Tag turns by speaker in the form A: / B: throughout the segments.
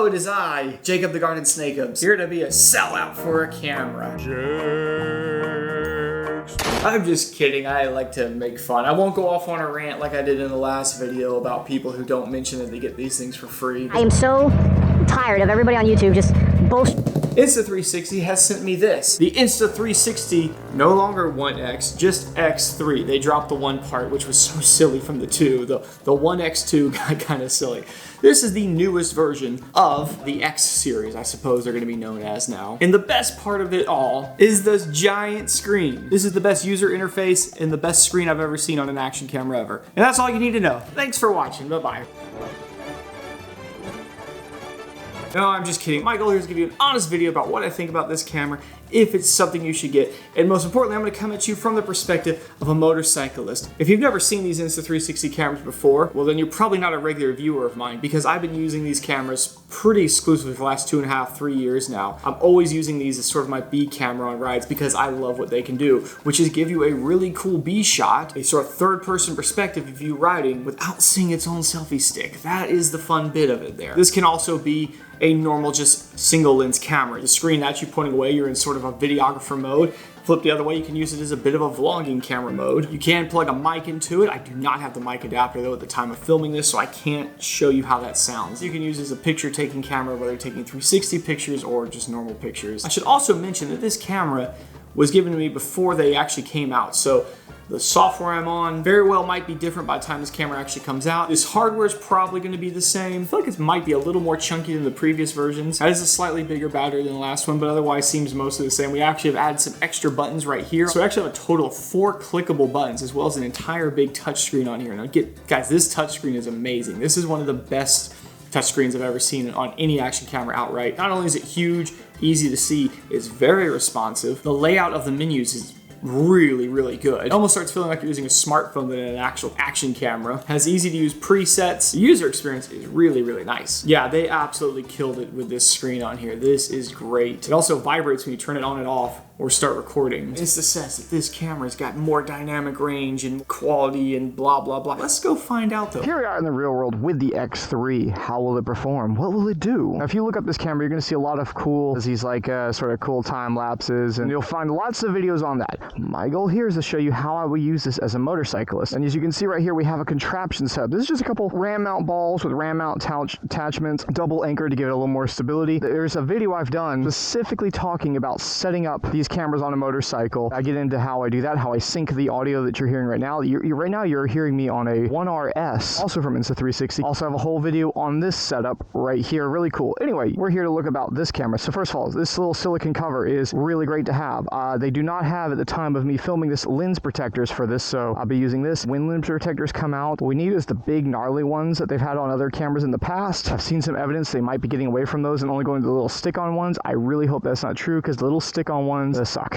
A: Hello, it is I, Jacob the Garden Snake, here to be a sellout for a camera. I'm just kidding, I like to make fun. I won't go off on a rant like I did in the last video about people who don't mention that they get these things for free.
B: I am so tired of everybody on YouTube just bullshit.
A: Insta360 has sent me this. The Insta360, no longer 1X, just X3. They dropped the one part, which was so silly from the 2. The 1X2 got kind of silly. This is the newest version of the X series, I suppose they're going to be known as now. And the best part of it all is this giant screen. This is the best user interface and the best screen I've ever seen on an action camera ever. And that's all you need to know. Thanks for watching. Bye-bye. No, I'm just kidding. My goal here is to give you an honest video about what I think about this camera, if it's something you should get. And most importantly, I'm going to come at you from the perspective of a motorcyclist. If you've never seen these Insta360 cameras before, well then you're probably not a regular viewer of mine, because I've been using these cameras pretty exclusively for the last 2.5, 3 years now. I'm always using these as sort of my B camera on rides because I love what they can do, which is give you a really cool B shot, a sort of third-person perspective of you riding without seeing its own selfie stick. That is the fun bit of it there. This can also be a normal, just single lens camera. The screen that you're pointing away, you're in sort of a videographer mode. Flip the other way, you can use it as a bit of a vlogging camera mode. You can plug a mic into it. I do not have the mic adapter though at the time of filming this, so I can't show you how that sounds. You can use it as a picture taking camera, whether you're taking 360 pictures or just normal pictures. I should also mention that this camera was given to me before they actually came out, so the software I'm on very well might be different by the time this camera actually comes out. This hardware is probably going to be the same. I feel like it might be a little more chunky than the previous versions. It has a slightly bigger battery than the last one, but otherwise seems mostly the same. We actually have added some extra buttons right here. So we actually have a total of 4 clickable buttons, as well as an entire big touchscreen on here. Now guys, this touchscreen is amazing. This is one of the best touchscreens I've ever seen on any action camera outright. Not only is it huge, easy to see, it's very responsive. The layout of the menus is really, really good. It almost starts feeling like you're using a smartphone than an actual action camera. Has easy to use presets. The user experience is really, really nice. Yeah, they absolutely killed it with this screen on here. This is great. It also vibrates when you turn it on and off or start recording. Insta says that this camera's got more dynamic range and quality and blah, blah, blah. Let's go find out though.
C: Here we are in the real world with the X3. How will it perform? What will it do? Now, if you look up this camera, you're gonna see a lot of cool, these like sort of cool time lapses, and you'll find lots of videos on that. My goal here is to show you how I will use this as a motorcyclist. And as you can see right here, we have a contraption setup. This is just a couple ram mount balls with ram mount attachments, double anchor to give it a little more stability. There's a video I've done specifically talking about setting up these cameras on a motorcycle. I get into how I do that, how I sync the audio that you're hearing right now. Right now you're hearing me on a 1RS, also from Insta360. Also have a whole video on this setup right here. Really cool. Anyway, we're here to look about this camera. So first of all, this little silicone cover is really great to have. They do not have, at the time of me filming this, lens protectors for this, so I'll be using this. When lens protectors come out, what we need is the big gnarly ones that they've had on other cameras in the past. I've seen some evidence they might be getting away from those and only going to the little stick-on ones. I really hope that's not true, because the little stick-on ones suck.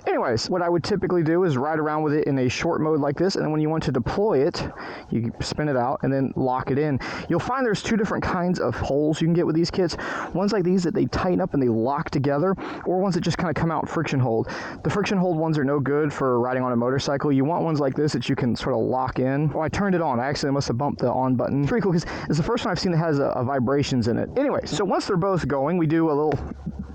C: Anyways, what I would typically do is ride around with it in a short mode like this, and then when you want to deploy it, you spin it out and then lock it in. You'll find there's 2 different kinds of holes you can get with these kits. Ones like these that they tighten up and they lock together, or ones that just kind of come out friction hold. The friction hold ones are no good for riding on a motorcycle. You want ones like this that you can sort of lock in. Oh, I turned it on. I actually must have bumped the on button. It's pretty cool because it's the first one I've seen that has a vibrations in it. Anyway, so once they're both going, we do a little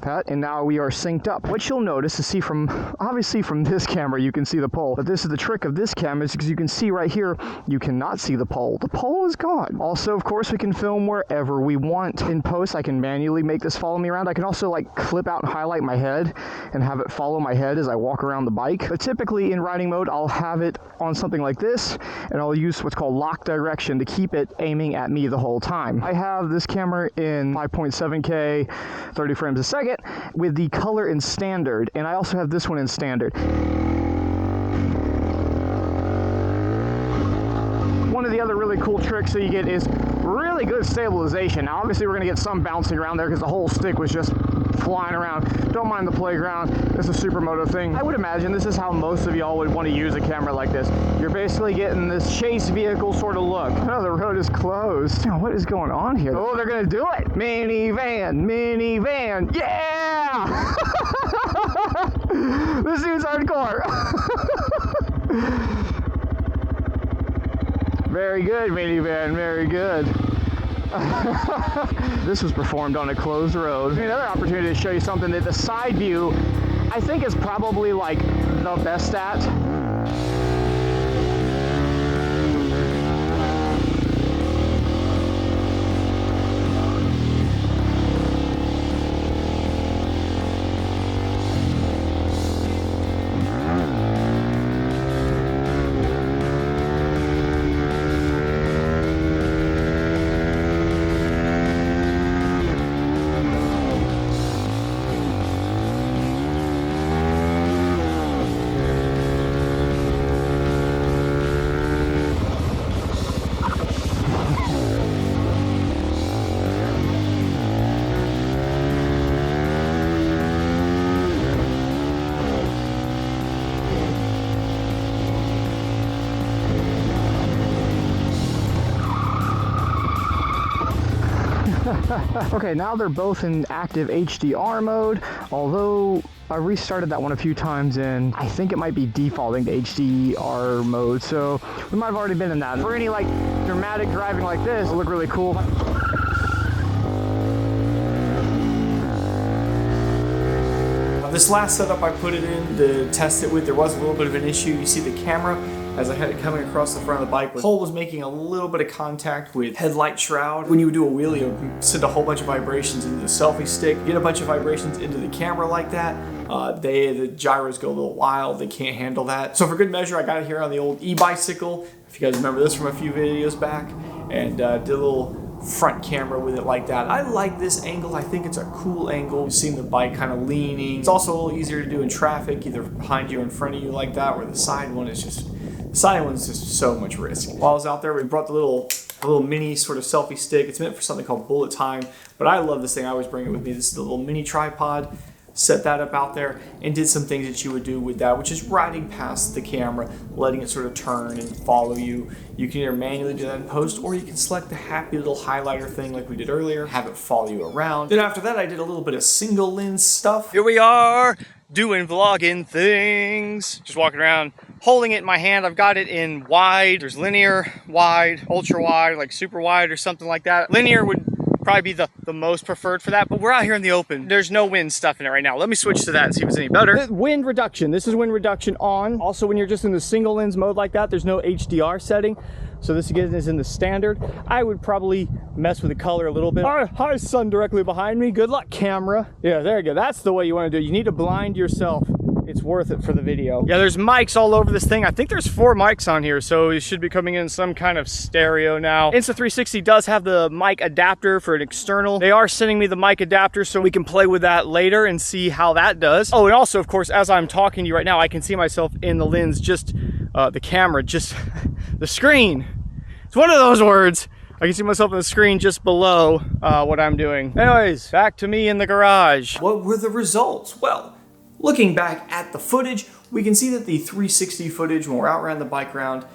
C: pat, and now we are synced up. What you'll notice is, see from, obviously from this camera you can see the pole, but this is the trick of this camera, is because you can see right here, you cannot see the pole. The pole is gone. Also, of course, we can film wherever we want. In post, I can manually make this follow me around. I can also like clip out and highlight my head and have it follow my head as I walk around the bike. But typically in riding mode, I'll have it on something like this, and I'll use what's called lock direction to keep it aiming at me the whole time. I have this camera in 5.7K, 30 frames a second, with the color in standard, and I also have this one in standard. One of the other really cool tricks that you get is really good stabilization. Now obviously we're going to get some bouncing around there because the whole stick was just flying around. Don't mind the playground. It's a supermoto thing. I would imagine this is how most of y'all would want to use a camera like this. You're basically getting this chase vehicle sort of look. Oh, the road is closed. Oh, what is going on here? Oh, they're going to do it. Minivan, minivan. Yeah! This dude's hardcore. Very good, minivan, very good. This was performed on a closed road. Another opportunity to show you something that the side view, I think, is probably like the best at. Okay, now they're both in active HDR mode, although I restarted that one a few times and I think it might be defaulting to HDR mode, so we might have already been in that. For any like dramatic driving like this, it'll look really cool.
A: This last setup I put it in to test it with, there was a little bit of an issue. You see the camera, as I had it coming across the front of the bike, the pole was making a little bit of contact with headlight shroud. When you would do a wheelie, it would send a whole bunch of vibrations into the selfie stick. Get a bunch of vibrations into the camera like that, the gyros go a little wild, they can't handle that. So for good measure, I got it here on the old e-bicycle, if you guys remember this from a few videos back, and did a little front camera with it like that. I like this angle. I think it's a cool angle. You've seen the bike kind of leaning. It's also a little easier to do in traffic, either behind you or in front of you like that, where the side one is just, so much risk. While I was out there, we brought the little mini sort of selfie stick. It's meant for something called bullet time, but I love this thing. I always bring it with me. This is the little mini tripod. Set that up out there and did some things that you would do with that, which is riding past the camera, letting it sort of turn and follow you. You can either manually do that in post, or you can select the happy little highlighter thing like we did earlier, have it follow you around. Then after that, I did a little bit of single lens stuff. Here we are doing vlogging things. Just walking around, holding it in my hand. I've got it in wide. There's linear, wide, ultra wide, like super wide or something like that. Linear would probably be the most preferred for that, but we're out here in the open. There's no wind stuff in it right now. Let me switch to that and see if it's any better. Wind reduction. This is wind reduction on. Also, when you're just in the single lens mode like that, there's no HDR setting. So this again is in the standard. I would probably mess with the color a little bit. Hi, sun directly behind me. Good luck, camera. Yeah, there you go. That's the way you want to do it. You need to blind yourself. It's worth it for the video. Yeah, there's mics all over this thing. I think there's 4 mics on here, so it should be coming in some kind of stereo now. Insta360 does have the mic adapter for an external. They are sending me the mic adapter so we can play with that later and see how that does. Oh, and also, of course, as I'm talking to you right now, I can see myself in the lens, just the camera, just the screen. It's one of those words. I can see myself on the screen just below what I'm doing. Anyways, back to me in the garage. What were the results? Well, looking back at the footage, we can see that the 360 footage when we're out around the bike round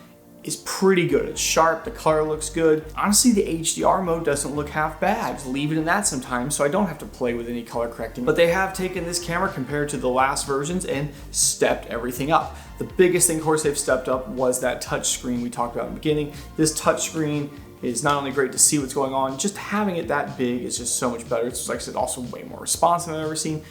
A: is pretty good. It's sharp, the color looks good. Honestly, the HDR mode doesn't look half bad. Just leave it in that sometimes, so I don't have to play with any color correcting. But they have taken this camera compared to the last versions and stepped everything up. The biggest thing, of course, they've stepped up was that touch screen we talked about in the beginning. This touch screen is not only great to see what's going on, just having it that big is just so much better. It's, like I said, also way more responsive than I've ever seen.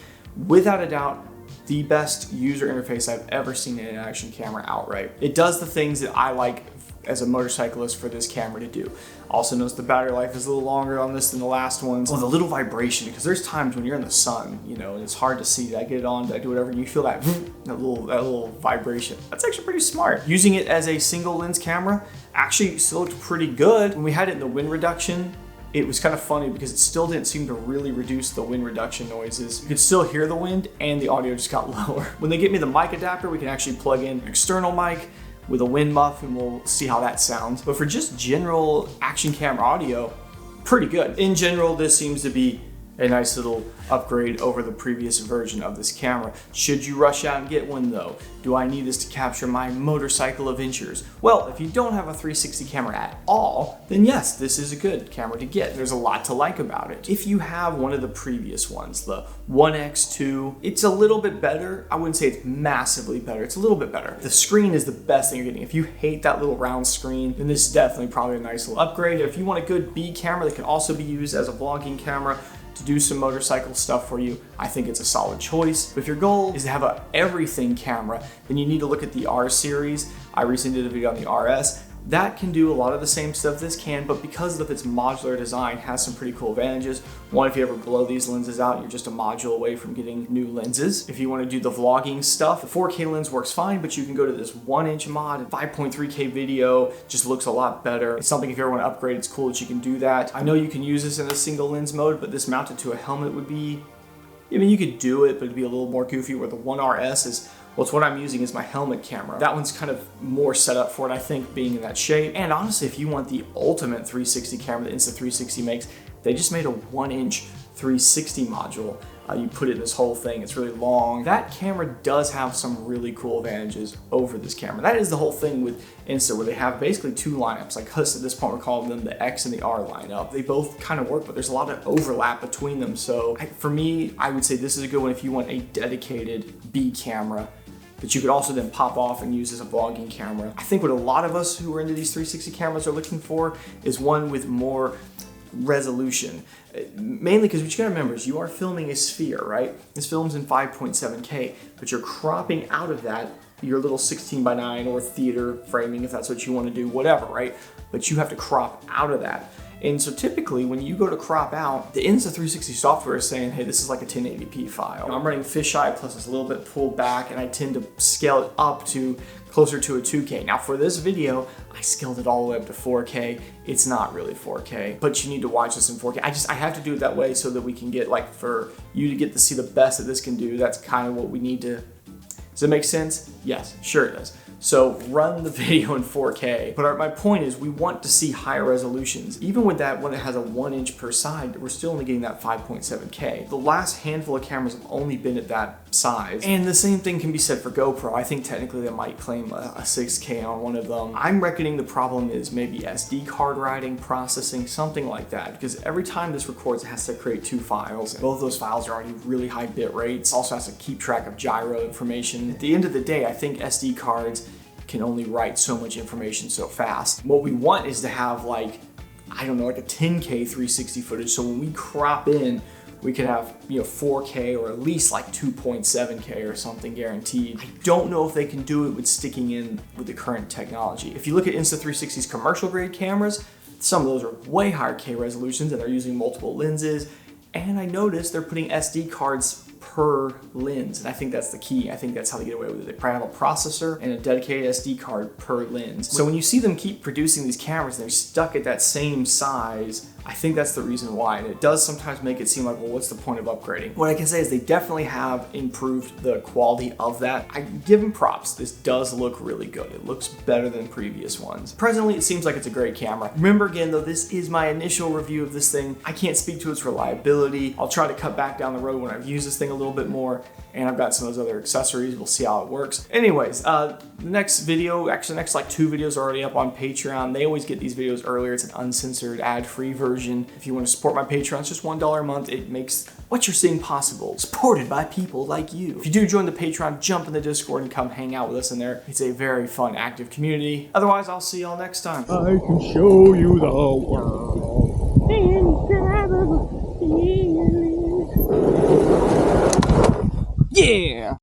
A: Without a doubt, the best user interface I've ever seen in an action camera outright. It does the things that I like as a motorcyclist for this camera to do. Also notice the battery life is a little longer on this than the last ones. Oh, the little vibration, because there's times when you're in the sun, you know, and it's hard to see. Did I get it on? Did I do whatever? And you feel that little vibration. That's actually pretty smart. Using it as a single lens camera actually still looked pretty good. When we had it in the wind reduction, it was kind of funny because it still didn't seem to really reduce the wind reduction noises. You could still hear the wind and the audio just got lower. When they get me the mic adapter, we can actually plug in an external mic with a wind muff and we'll see how that sounds. But for just general action camera audio, pretty good. In general, this seems to be a nice little upgrade over the previous version of this camera. Should you rush out and get one though? Do I need this to capture my motorcycle adventures? Well, if you don't have a 360 camera at all, then yes, this is a good camera to get. There's a lot to like about it. If you have one of the previous ones, the 1X2, it's a little bit better. I wouldn't say it's massively better. It's a little bit better. The screen is the best thing you're getting. If you hate that little round screen, then this is definitely probably a nice little upgrade. If you want a good B camera that can also be used as a vlogging camera, to do some motorcycle stuff for you, I think it's a solid choice. But if your goal is to have a everything camera, then you need to look at the R series. I recently did a video on the RS. That can do a lot of the same stuff this can, but because of its modular design, has some pretty cool advantages. One, if you ever blow these lenses out, you're just a module away from getting new lenses. If you want to do the vlogging stuff, the 4K lens works fine, but you can go to this 1-inch mod, 5.3K video, just looks a lot better. It's something if you ever want to upgrade, it's cool that you can do that. I know you can use this in a single lens mode, but this mounted to a helmet would be, I mean, you could do it, but it'd be a little more goofy, where the 1RS is, well, it's what I'm using as my helmet camera. That one's kind of more set up for it, I think, being in that shape. And honestly, if you want the ultimate 360 camera that Insta360 makes, they just made a 1-inch 360 module. You put it in this whole thing, it's really long. That camera does have some really cool advantages over this camera. That is the whole thing with Insta, where they have basically two lineups. Like us at this point, we're calling them the X and the R lineup. They both kind of work, but there's a lot of overlap between them. So for me, I would say this is a good one if you want a dedicated B camera that you could also then pop off and use as a vlogging camera. I think what a lot of us who are into these 360 cameras are looking for is one with more resolution. Mainly because what you gotta remember is you are filming a sphere, right? This film's in 5.7K, but you're cropping out of that your little 16:9 or theater framing if that's what you want to do, whatever, right? But you have to crop out of that. And so typically when you go to crop out, the Insta360 software is saying, hey, this is like a 1080p file. I'm running fisheye, plus it's a little bit pulled back, and I tend to scale it up to closer to a 2K. Now for this video, I scaled it all the way up to 4K. It's not really 4K, but you need to watch this in 4K. I have to do it that way so that we can get, like, for you to get to see the best that this can do. That's kind of what we need to. Does it make sense? Yes, sure it does. So run the video in 4K. But my point is we want to see higher resolutions. Even with that one that has a 1-inch per side, we're still only getting that 5.7K. The last handful of cameras have only been at that size. And the same thing can be said for GoPro. I think technically they might claim a 6K on one of them. I'm reckoning the problem is maybe SD card writing, processing, something like that. Because every time this records, it has to create 2 files. Both those files are already really high bit rates. It also has to keep track of gyro information. At the end of the day, I think SD cards can only write so much information so fast. What we want is to have, like, I don't know, like a 10K 360 footage. So when we crop in, we could have, 4K or at least like 2.7K or something guaranteed. I don't know if they can do it with sticking in with the current technology. If you look at Insta360's commercial grade cameras, some of those are way higher K resolutions and they're using multiple lenses. And I noticed they're putting SD cards per lens, and I think that's the key. I think that's how they get away with it. They probably have a processor and a dedicated SD card per lens. So when you see them keep producing these cameras and they're stuck at that same size, I think that's the reason why. And it does sometimes make it seem like, well, what's the point of upgrading? What I can say is they definitely have improved the quality of that. I give them props. This does look really good. It looks better than previous ones. Presently, it seems like it's a great camera. Remember again, though, this is my initial review of this thing. I can't speak to its reliability. I'll try to cut back down the road when I've used this thing a little bit more, and I've got some of those other accessories. We'll see how it works. Anyways, the next video, actually the next like 2 videos are already up on Patreon. They always get these videos earlier. It's an uncensored, ad-free version. If you want to support my Patreon, it's just $1 a month. It makes what you're seeing possible, supported by people like you. If you do join the Patreon, jump in the Discord and come hang out with us in there. It's a very fun, active community. Otherwise, I'll see y'all next time.
D: I can show you the world. Yeah!